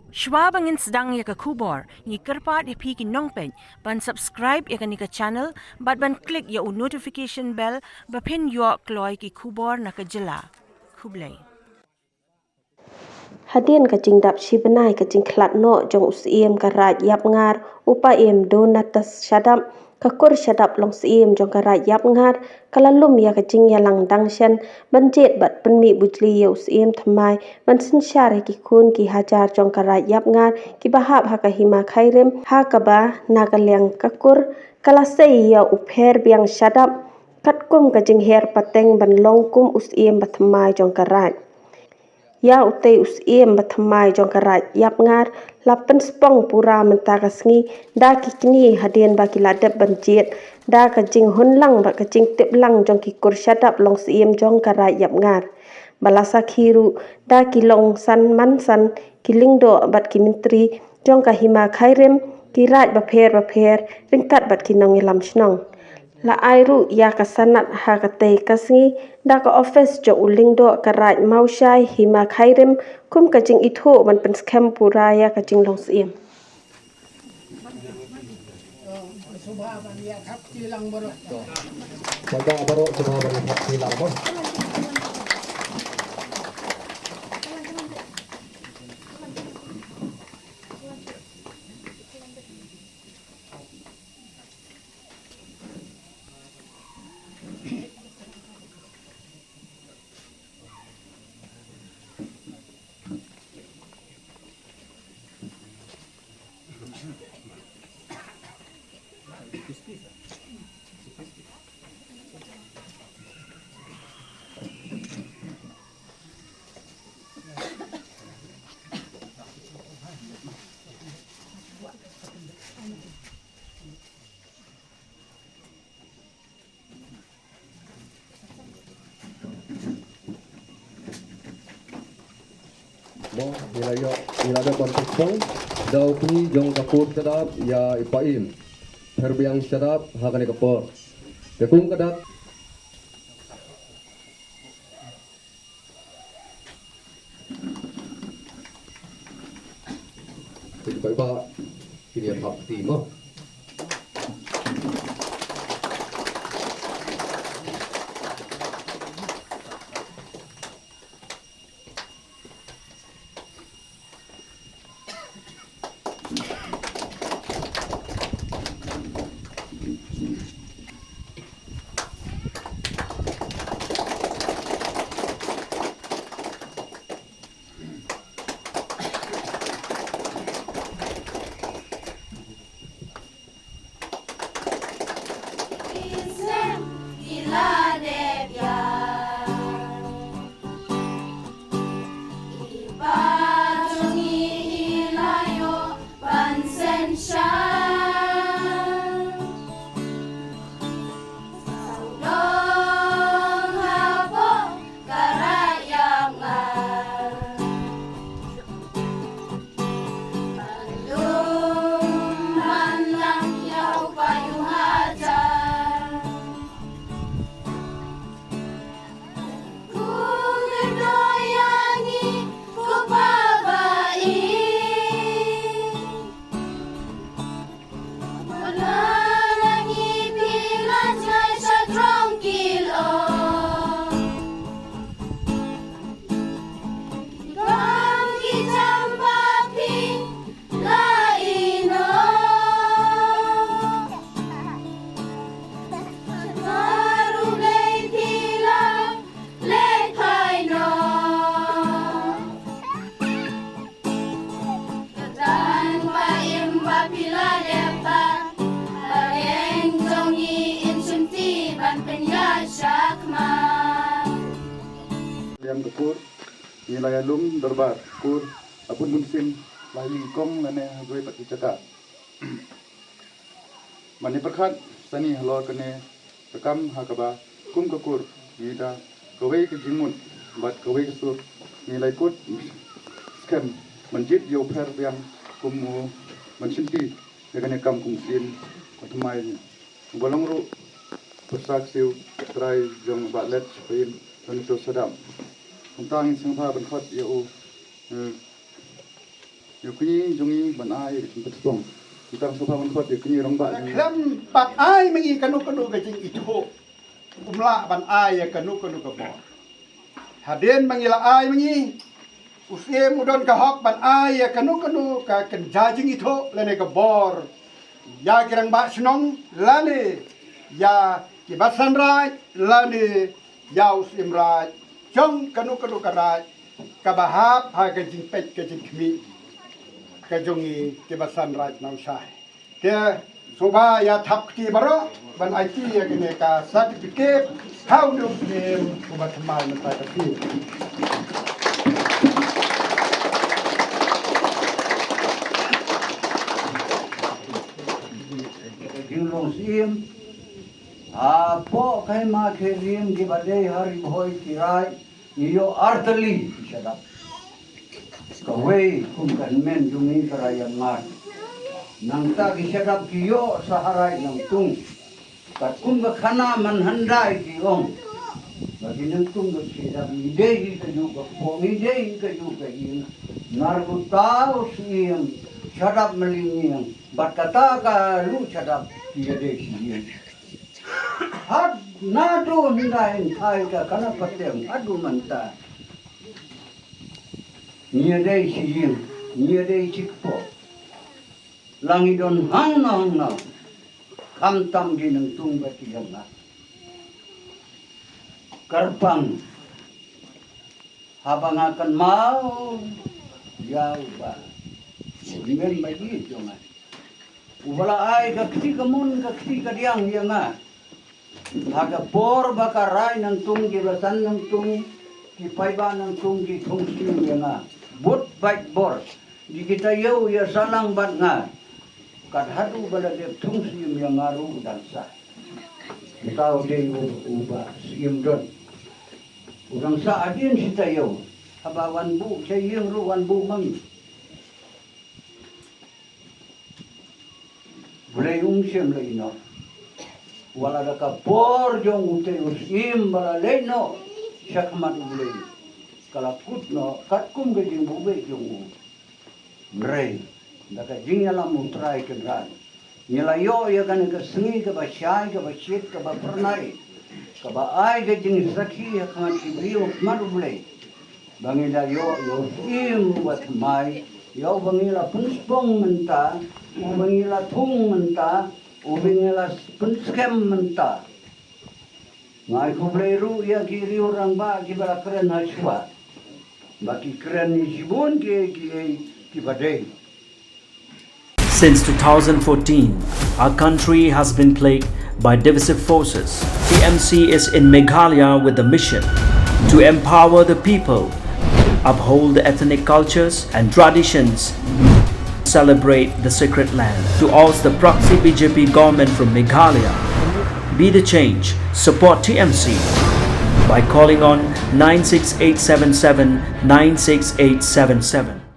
Shwa bangin sedang ya ke kubor, ni kerpat ya pi ki nongpen, ban subscribe ya ke ni ke channel, ban klik ya notification bell, pin yo kloy ki kubor na ke jela. Kublai. Hadien ka jingdap shibenai ka jingklat no jong usiem ka Raid Iapngar Paiem Shadap Kur Shadap Longsyiem jong ka Raid Iapngar kalalum ya ka jing ya langdang shen ban jied bat penmi bujli ya usiem thymmai ban sinsyar ki kun ki hajar jong ka Raid Iapngar ki bahap haka Hima Khyriem haka ba nagalyang kakur kalasei ya Pherbiang Shadap kum ka jing her pateng ban long kum usiem bat thymmai jong ka Raid ya utei thymmai jong ka Raid Iapngar la Pynspong pura mynta ka sngi daki kini hadien baki ladep ban jied daka jing hunlang ba ka jingtip lang jong ki Kur Shadap Longsyiem jong ka Raid Iapngar bala sakhi daki longsan mansan ki Lyngdoh bat ki Myntri jong ka Hima Khyriem ki Raid bapher ryngkat bat ki nongialam shnong la airu ya kasanat haka kasngi daka office jo Lyngdoh ka Raid Mawshai Hima Khyriem kum ka jing itho ban Pynspong pura ya ka jing Longsyiem. Wilayah Pynspong dau kini jong Kur Shadap ya Paiem Pherbiang Shadap haka ni kapor. Kum kadat ba kini hak thymmai. Yang Kur wilayah lum darbar Kur apun musim lahi kong lane gue pati cakap mani perkhat sani halor kene rekam hakaba kum kakur ida kawai ke jimun bat kawai ke sur nilai kut skem menjid yo Pherbiang kumu mencinti dengan kam kum sim thymmai bolong ru bersak siu trai jong batlet paim Kur Shadap tentang sengpa berkat yau Yukni jongi ban ai Pynspong kita sofa menfot yukni rong ba Klem pat ai mengi kanu ke jing itu. Umla ban ai kanu ke bo. Hadien mengila ai mengi. Usiem udon ka hok ban ai kanu ka jing itu lene ke bor. Ya kirang ba shnong lane ya kibasan rai lane ya usim rai jong kanu ka rai kabahap ha ke jing pet ke jing kmi ke jongi kibasan rai Mawshai ke soba ya thap ki baro ban IT ya kene ka certificate how do them ubat mal mentai ki Pherbiang Longsyiem po Hima Khyriem di badai hari boy tirai iyo arteli Shadap kawai kumkan men jumi Raid Iapngar nang ta ki Shadap kiyo saharai nang tung kat kum ka khana man handai ki ong bagi nang tung ka Shadap idei ka ju ka po idei ka ju ka yin ngar ku tau Syiem Shadap melinging bat kata ka lu Shadap kiyo de Syiem had naduh hindain thai ka kana patem adu mynta jied jing jied cikpo langidon hunlang kam tam di nang tung bati janga karpang habang akan mau jauh ba dengan bagi jonga ubala ai ka kti kamun ka kti ka diang dianga haka por bakarai nang tung ki basan nang tung ki paiba nang tung ki thong sim nga but bait bor di kita yau ya salang bat nga kat hadu bala de thong sim nga ru dan sa kita de uba sim don urang sa adien sita yau habawan bu sayeng ru wan bu mang boleh Syiem le ino wala daka por jong utei usim bala leno syakmat ulei kala kutno katkum ke jing bube jong Myntri daka nongialam utrai ke ran nyelayo ya kan ke sngi ke Mawshai ke jied ke bapher ke ai ke jing sakhi haka cibrio mat ulei bangila yo im buat thymmai yo bangila Pynspong mynta bangila thung mynta ubingela Pynspong mynta ngai kubleru ya kiri orang ba kibala keren haswa baki keren ni sibun ki badai. Since 2014, our country has been plagued by divisive forces. TMC is in Meghalaya with the mission to empower the people, uphold the ethnic cultures and traditions, celebrate the sacred land. To oust the proxy BJP government from Meghalaya, be the change, support TMC by calling on 96877 96877.